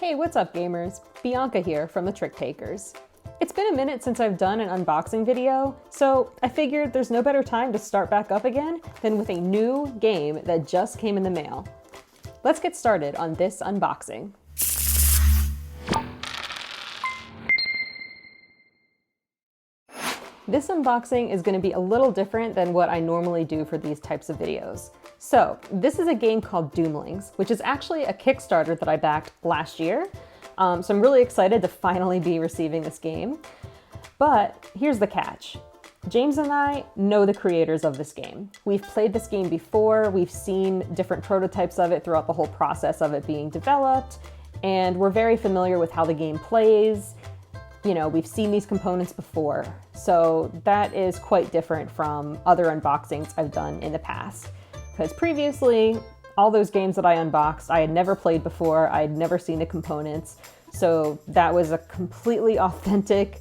Hey, what's up gamers? Bianca here from the Tricktakers. It's been a minute since I've done an unboxing video, so I figured there's no better time to start back up again than with a new game that just came in the mail. Let's get started on this unboxing. This unboxing is going to be a little different than what I normally do for these types of videos. So, this is a game called Doomlings, which is actually a Kickstarter that I backed last year. So I'm really excited to finally be receiving this game. But here's the catch. James and I know the creators of this game. We've played this game before, we've seen different prototypes of it throughout the whole process of it being developed, and we're very familiar with how the game plays. You know, we've seen these components before, so that is quite different from other unboxings I've done in the past. Because previously, all those games that I unboxed, I had never played before, I had never seen the components, so that was a completely authentic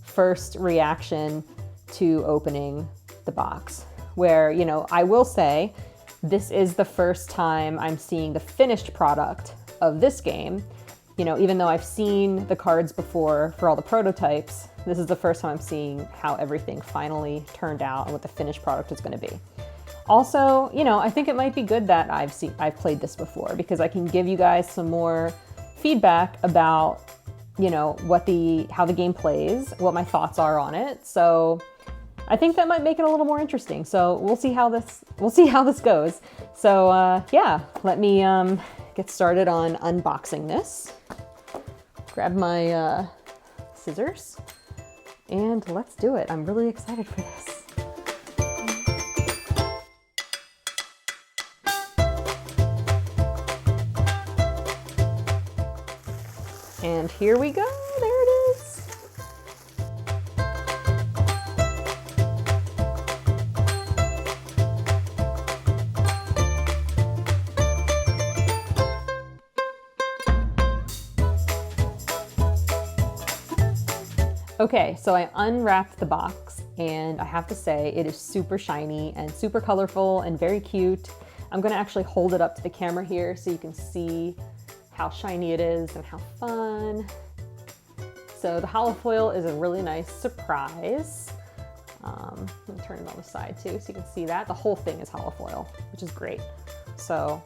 first reaction to opening the box. Where, you know, I will say, this is the first time I'm seeing the finished product of this game. You know, even though I've seen the cards before for all the prototypes, this is the first time I'm seeing how everything finally turned out and what the finished product is going to be. Also, you know, I think it might be good that I've played this before because I can give you guys some more feedback about, you know, how the game plays, what my thoughts are on it. So I think that might make it a little more interesting. So we'll see how this goes. So yeah, let me get started on unboxing this. Grab my scissors and let's do it. I'm really excited for this. And here we go, there it is. Okay, so I unwrapped the box and I have to say it is super shiny and super colorful and very cute. I'm gonna actually hold it up to the camera here so you can see how shiny it is and how fun. So the hollow foil is a really nice surprise. Let me turn it on the side too so you can see that. The whole thing is hollow foil, which is great. So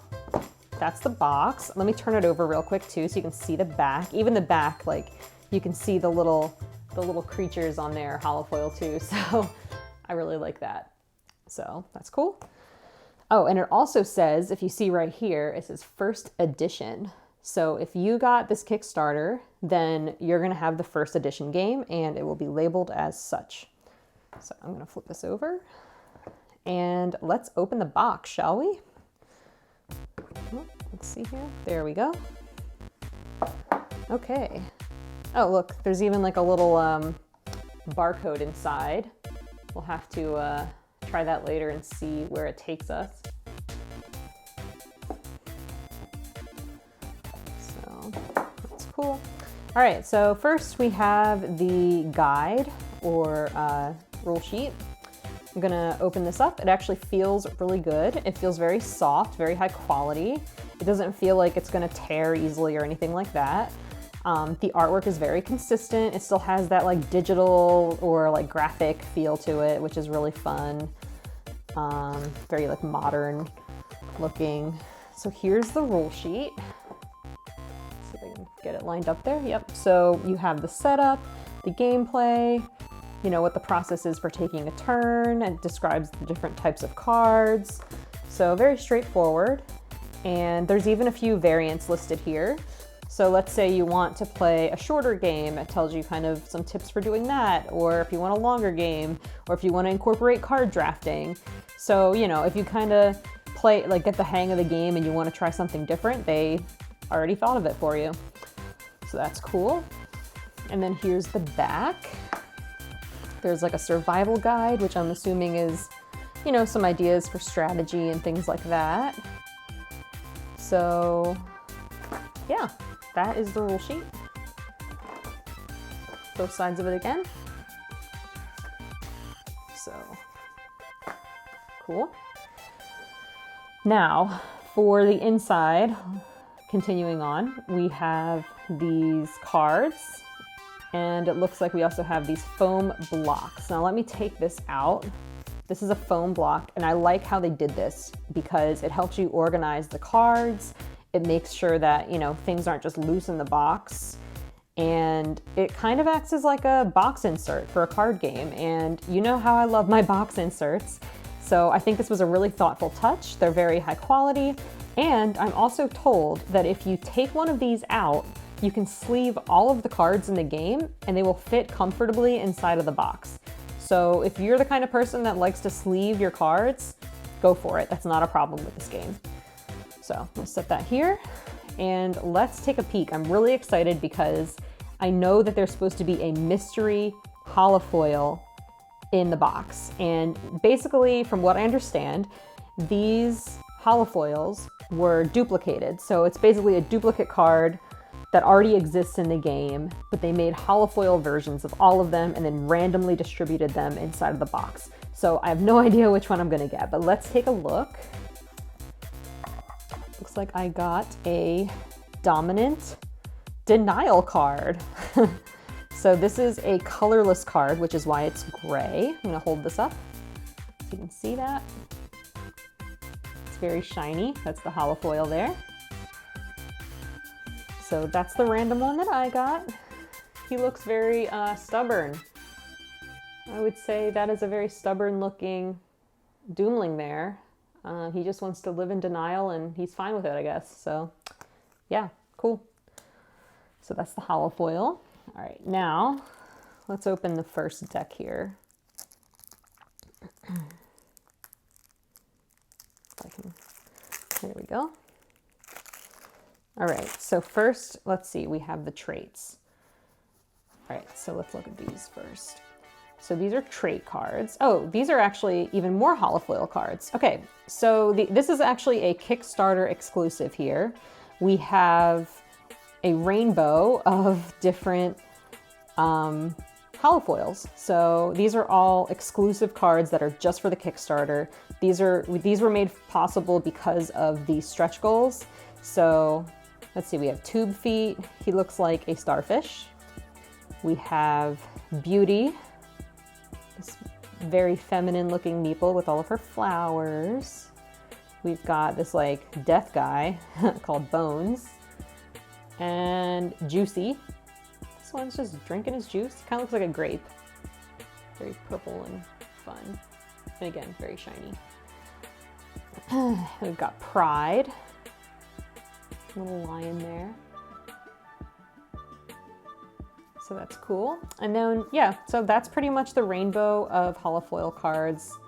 that's the box. Let me turn it over real quick too so you can see the back. Even the back, like you can see the little creatures on there, hollow foil too. So I really like that. So that's cool. Oh, and it also says, if you see right here, it says first edition. So if you got this Kickstarter, then you're gonna have the first edition game and it will be labeled as such. So I'm gonna flip this over and let's open the box, shall we? Let's see here, there we go. Okay. Oh look, there's even like a little barcode inside. We'll have to try that later and see where it takes us. Cool. All right, so first we have the guide or rule sheet. I'm gonna open this up. It actually feels really good. It feels very soft, very high quality. It doesn't feel like it's gonna tear easily or anything like that. The artwork is very consistent. It still has that like digital or like graphic feel to it, which is really fun. Very like modern looking. So here's the rule sheet. Get it lined up there. Yep. So you have the setup, the gameplay, you know, what the process is for taking a turn, and describes the different types of cards. So very straightforward. And there's even a few variants listed here. So let's say you want to play a shorter game, it tells you kind of some tips for doing that, or if you want a longer game, or if you want to incorporate card drafting. So, you know, if you kind of play, like get the hang of the game and you want to try something different, they already thought of it for you. So that's cool. And then here's the back. There's like a survival guide, which I'm assuming is, you know, some ideas for strategy and things like that. So yeah, that is the rule sheet. Both sides of it again. So cool. Now for the inside, continuing on, we have these cards, and it looks like we also have these foam blocks. Now let me take this out. This is a foam block, and I like how they did this because it helps you organize the cards. It makes sure that, you know, things aren't just loose in the box. And it kind of acts as like a box insert for a card game. And you know how I love my box inserts. So I think this was a really thoughtful touch. They're very high quality. And I'm also told that if you take one of these out, you can sleeve all of the cards in the game and they will fit comfortably inside of the box. So if you're the kind of person that likes to sleeve your cards, go for it. That's not a problem with this game. So let's set that here and let's take a peek. I'm really excited because I know that there's supposed to be a mystery holofoil in the box. And basically, from what I understand, these holofoils were duplicated. So it's basically a duplicate card that already exists in the game, but they made holofoil versions of all of them and then randomly distributed them inside of the box. So I have no idea which one I'm gonna get, but let's take a look. Looks like I got a dominant denial card. So this is a colorless card, which is why it's gray. I'm gonna hold this up so you can see that. It's very shiny. That's the holofoil there. So that's the random one that I got. He looks very stubborn. I would say that is a very stubborn looking Doomling there. He just wants to live in denial and he's fine with it, I guess. So yeah, cool. So that's the holofoil. All right, now let's open the first deck here. There we go. All right, so first, let's see, we have the traits. All right, so let's look at these first. So these are trait cards. Oh, these are actually even more holofoil cards. Okay, so this is actually a Kickstarter exclusive here. We have a rainbow of different holofoils. So these are all exclusive cards that are just for the Kickstarter. These were made possible because of the stretch goals. So let's see, we have Tube Feet. He looks like a starfish. We have Beauty, this very feminine looking meeple with all of her flowers. We've got this like death guy called Bones. And Juicy. This one's just drinking his juice. Kind of looks like a grape. Very purple and fun. And again, very shiny. We've got Pride. Little lion there. So that's cool. And then, yeah, so that's pretty much the rainbow of holofoil cards.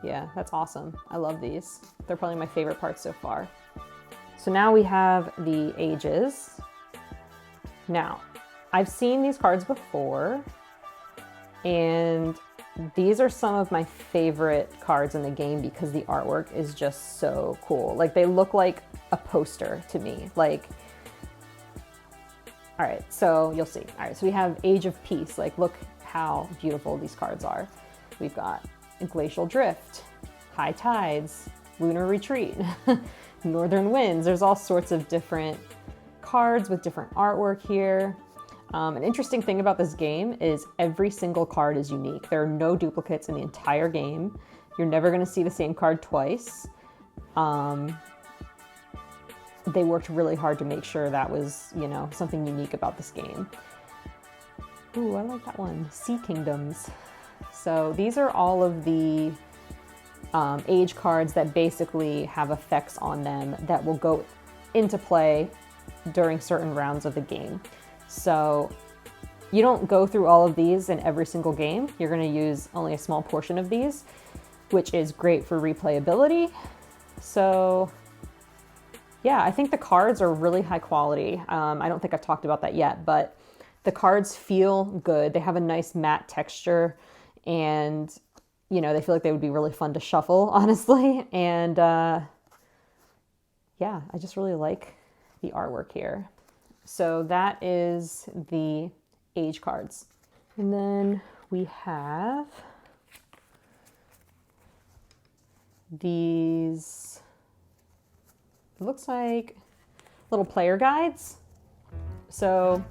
Yeah, that's awesome. I love these. They're probably my favorite parts so far. So now we have the ages. Now, I've seen these cards before, and these are some of my favorite cards in the game because the artwork is just so cool. Like, they look like a poster to me. Like, all right, so you'll see. All right, so we have Age of Peace. Like, look how beautiful these cards are. We've got Glacial Drift, High Tides, Lunar Retreat, Northern Winds. There's all sorts of different cards with different artwork here. An interesting thing about this game is every single card is unique. There are no duplicates in the entire game. You're never going to see the same card twice. They worked really hard to make sure that was, you know, something unique about this game. Ooh, I like that one. Sea Kingdoms. So these are all of the age cards that basically have effects on them that will go into play during certain rounds of the game. So you don't go through all of these in every single game. You're going to use only a small portion of these, which is great for replayability. So yeah, I think the cards are really high quality. I don't think I've talked about that yet, but the cards feel good. They have a nice matte texture, and you know, they feel like they would be really fun to shuffle, honestly. And yeah, I just really like the artwork here. So that is the age cards. And then we have these, it looks like little player guides. So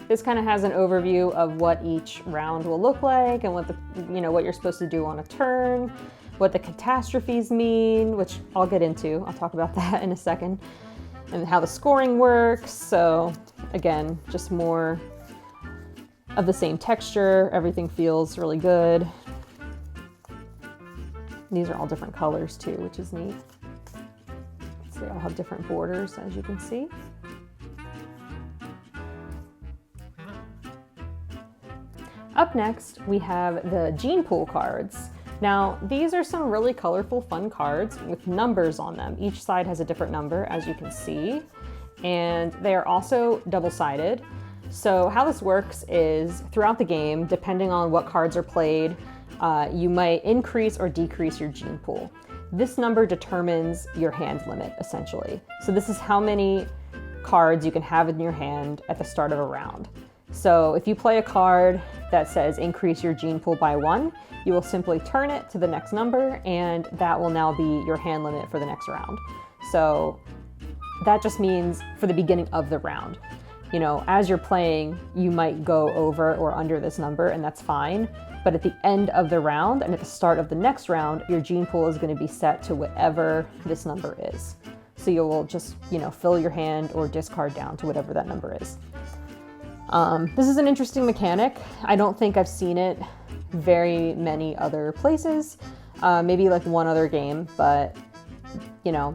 this kind of has an overview of what each round will look like and what what you're supposed to do on a turn, what the catastrophes mean, which I'll get into. I'll talk about that in a second, and how the scoring works. So again, just more of the same texture. Everything feels really good. These are all different colors too, which is neat. So they all have different borders, as you can see. Up next, we have the gene pool cards. Now, these are some really colorful, fun cards with numbers on them. Each side has a different number, as you can see, and they are also double-sided. So how this works is throughout the game, depending on what cards are played, you might increase or decrease your gene pool. This number determines your hand limit, essentially. So this is how many cards you can have in your hand at the start of a round. So if you play a card that says increase your gene pool by 1, you will simply turn it to the next number, and that will now be your hand limit for the next round. So that just means for the beginning of the round. You know, as you're playing, you might go over or under this number, and that's fine. But at the end of the round and at the start of the next round, your gene pool is going to be set to whatever this number is. So you will just, fill your hand or discard down to whatever that number is. This is an interesting mechanic. I don't think I've seen it very many other places, maybe like one other game, but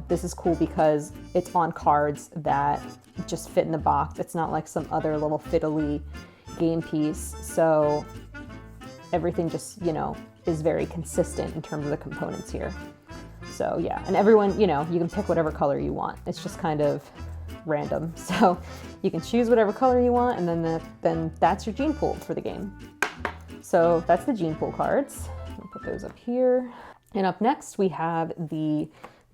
this is cool because it's on cards that just fit in the box. It's not like some other little fiddly game piece. So everything just, is very consistent in terms of the components here. So yeah, and everyone, you can pick whatever color you want. It's just kind of random. So you can choose whatever color you want, and then that's your gene pool for the game. So that's the gene pool cards. I'll put those up here. And up next we have the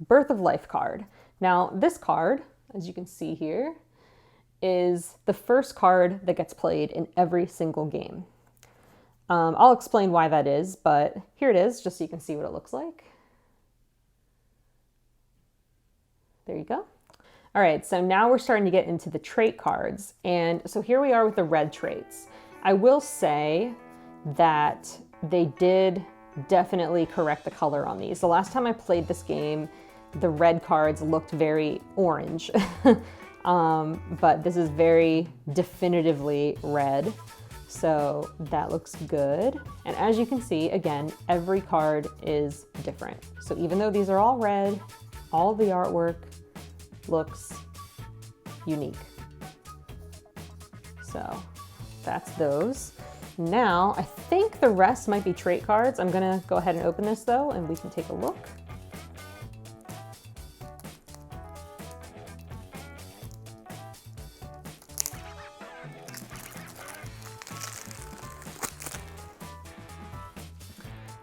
Birth of Life card. Now this card, as you can see here, is the first card that gets played in every single game. I'll explain why that is, but here it is, just so you can see what it looks like. There you go. All right, so now we're starting to get into the trait cards. And so here we are with the red traits. I will say that they did definitely correct the color on these. The last time I played this game, the red cards looked very orange, but this is very definitively red. So that looks good. And as you can see, again, every card is different. So even though these are all red, all the artwork looks unique. So that's those. Now, I think the rest might be trait cards. I'm gonna go ahead and open this though, and we can take a look.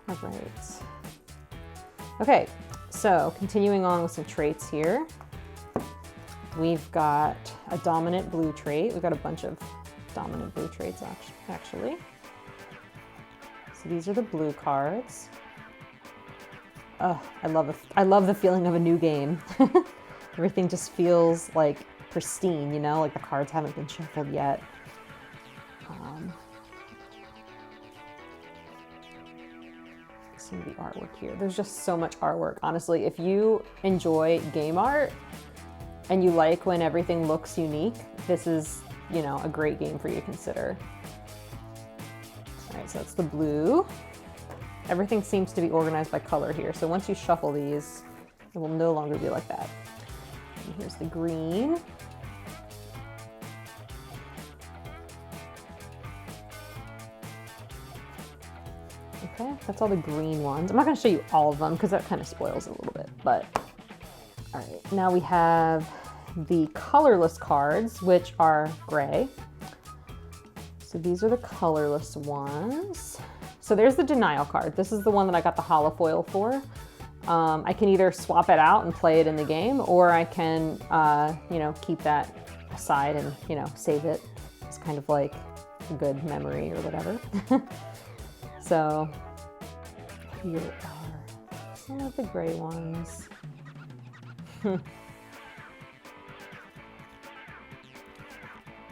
All right. Okay, so continuing on with some traits here. We've got a dominant blue trait. We've got a bunch of dominant blue traits actually. So these are the blue cards. Oh, I love the feeling of a new game. Everything just feels like pristine, like the cards haven't been shuffled yet. Some of the artwork here. There's just so much artwork. Honestly, if you enjoy game art and you like when everything looks unique, this is, a great game for you to consider. All right, so that's the blue. Everything seems to be organized by color here. So once you shuffle these, it will no longer be like that. And here's the green. Okay, that's all the green ones. I'm not gonna show you all of them because that kind of spoils it a little bit, but all right. Now we have the colorless cards, which are gray. So these are the colorless ones. So there's the denial card. This is the one that I got the holofoil for. I can either swap it out and play it in the game, or I can, keep that aside and, save it. It's kind of like a good memory or whatever. So here are some of the gray ones.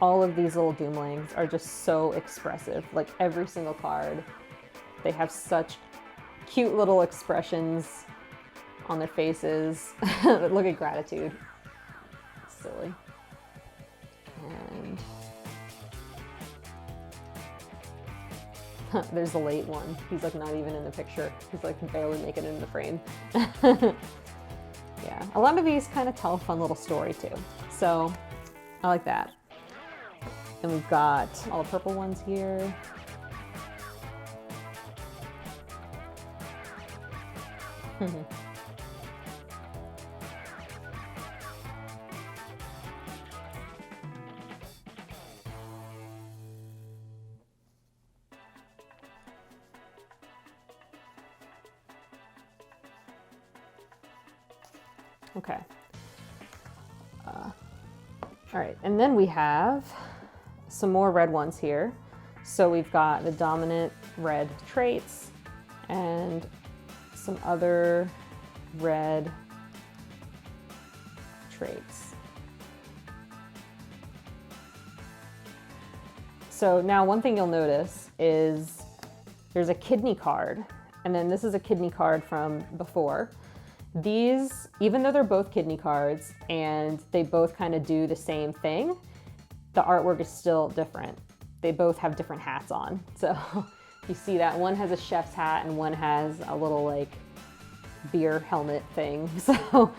All of these little Doomlings are just so expressive. Like every single card, they have such cute little expressions on their faces. Look at Gratitude. It's silly. And there's the late one. He's like not even in the picture. He's like barely making it in the frame. Yeah, a lot of these kind of tell a fun little story too. So I like that. And we've got all the purple ones here. Okay. All right, and then we have some more red ones here. So we've got the dominant red traits and some other red traits. So now one thing you'll notice is there's a kidney card, and then this is a kidney card from before. These, even though they're both kidney cards and they both kind of do the same thing, the artwork is still different. They both have different hats on. So you see that one has a chef's hat and one has a little like beer helmet thing. So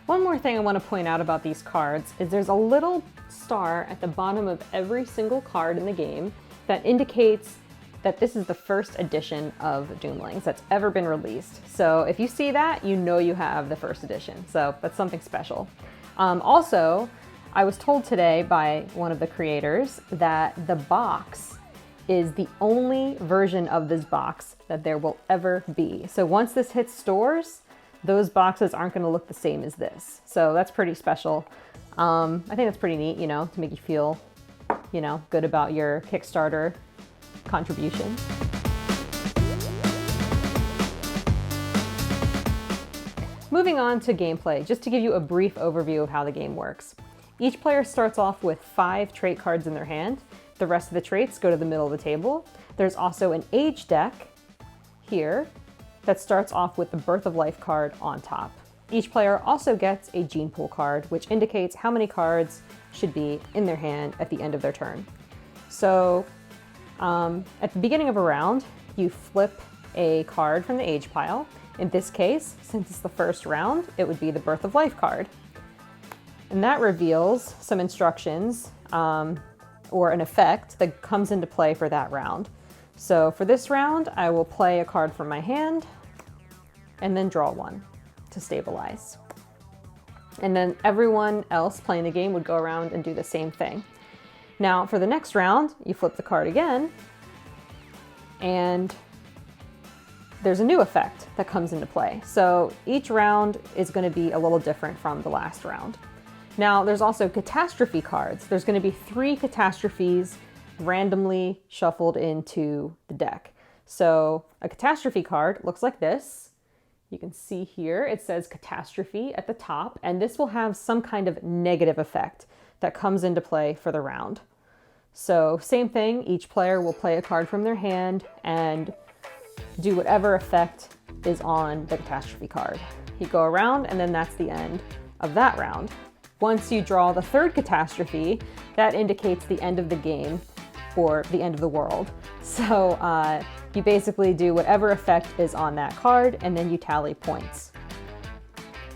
one more thing I want to point out about these cards is there's a little star at the bottom of every single card in the game that indicates that this is the first edition of Doomlings that's ever been released. So if you see that, you know you have the first edition. So that's something special. Also, I was told today by one of the creators that the box is the only version of this box that there will ever be. So once this hits stores, those boxes aren't gonna look the same as this. So that's pretty special. I think that's pretty neat, you know, to make you feel, you know, good about your Kickstarter contribution. Moving on to gameplay, just to give you a brief overview of how the game works. Each player starts off with 5 trait cards in their hand. The rest of the traits go to the middle of the table. There's also an age deck here that starts off with the Birth of Life card on top. Each player also gets a gene pool card, which indicates how many cards should be in their hand at the end of their turn. So at the beginning of a round, you flip a card from the age pile. In this case, since it's the first round, it would be the Birth of Life card. And that reveals some instructions or an effect that comes into play for that round. So for this round, I will play a card from my hand and then draw one to stabilize. And then everyone else playing the game would go around and do the same thing. Now for the next round, you flip the card again, and there's a new effect that comes into play. So each round is going to be a little different from the last round. Now there's also catastrophe cards. There's going to be 3 catastrophes randomly shuffled into the deck. So a catastrophe card looks like this. You can see here it says catastrophe at the top, and this will have some kind of negative effect that comes into play for the round. So same thing, each player will play a card from their hand and do whatever effect is on the catastrophe card. You go around, and then that's the end of that round. Once you draw the 3rd catastrophe, that indicates the end of the game or the end of the world. So you basically do whatever effect is on that card, and then you tally points.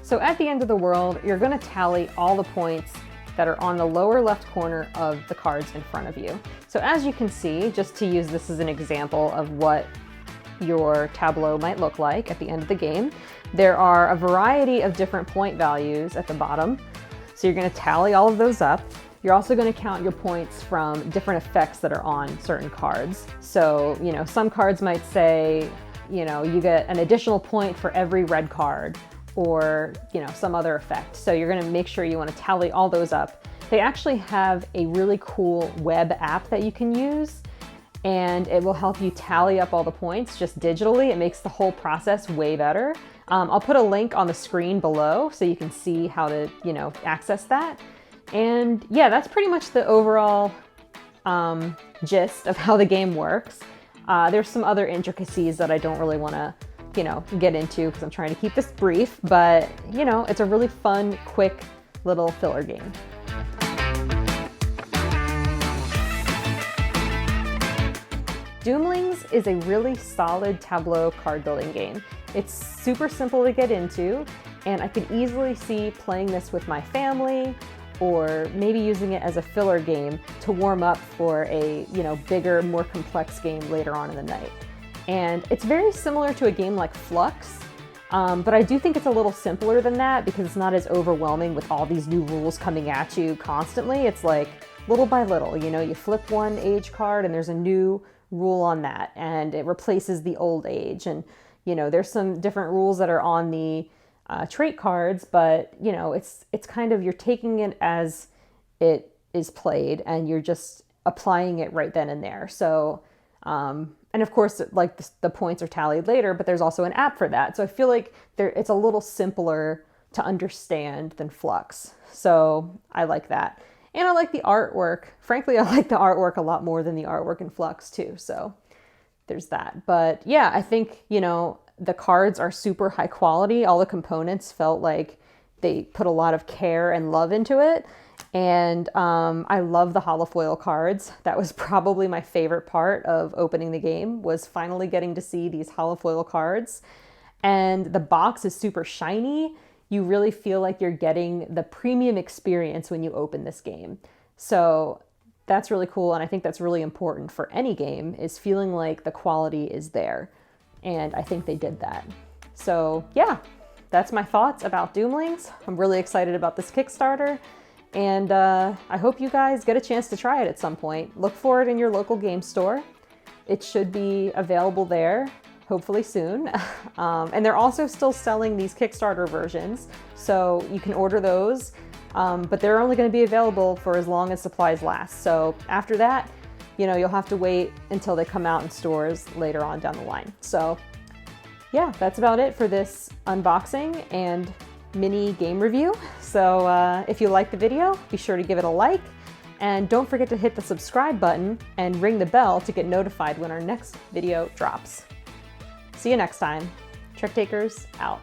So at the end of the world, you're going to tally all the points that are on the lower left corner of the cards in front of you. So as you can see, just to use this as an example of what your tableau might look like at the end of the game, there are a variety of different point values at the bottom. So you're going to tally all of those up. You're also going to count your points from different effects that are on certain cards. So, you know, some cards might say, you know, you get an additional point for every red card, or, you know, some other effect. So you're going to make sure you want to tally all those up. They actually have a really cool web app that you can use, and it will help you tally up all the points just digitally. It makes the whole process way better. I'll put a link on the screen below so you can see how to, you know, access that. And yeah, that's pretty much the overall gist of how the game works. There's some other intricacies that I don't really want to, get into because I'm trying to keep this brief, but it's a really fun, quick little filler game. Doomlings is a really solid tableau card building game. It's super simple to get into, and I could easily see playing this with my family, or maybe using it as a filler game to warm up for a bigger, more complex game later on in the night. And it's very similar to a game like Flux, but I do think it's a little simpler than that because it's not as overwhelming with all these new rules coming at you constantly. It's like little by little, you flip one age card and there's a new rule on that, and it replaces the old age. And there's some different rules that are on the trait cards, but it's kind of, you're taking it as it is played and you're just applying it right then and there. So and of course, like the points are tallied later, but there's also an app for that. So I feel like it's a little simpler to understand than Flux. So I like that. And I like the artwork. Frankly, I like the artwork a lot more than the artwork in Flux too. So there's that. But yeah, I think, the cards are super high quality. All the components felt like they put a lot of care and love into it. And I love the holofoil cards. That was probably my favorite part of opening the game, was finally getting to see these holofoil cards. And the box is super shiny. You really feel like you're getting the premium experience when you open this game. So that's really cool. And I think that's really important for any game, is feeling like the quality is there. And I think they did that. So yeah, that's my thoughts about Doomlings. I'm really excited about this Kickstarter. And I hope you guys get a chance to try it at some point. Look for it in your local game store. It should be available there, hopefully soon. And they're also still selling these Kickstarter versions, so you can order those, but they're only going to be available for as long as supplies last. So after that, you'll have to wait until they come out in stores later on down the line. So yeah, that's about it for this unboxing and mini game review. So if you like the video, be sure to give it a like, and don't forget to hit the subscribe button and ring the bell to get notified when our next video drops. See you next time. Tricktakers out.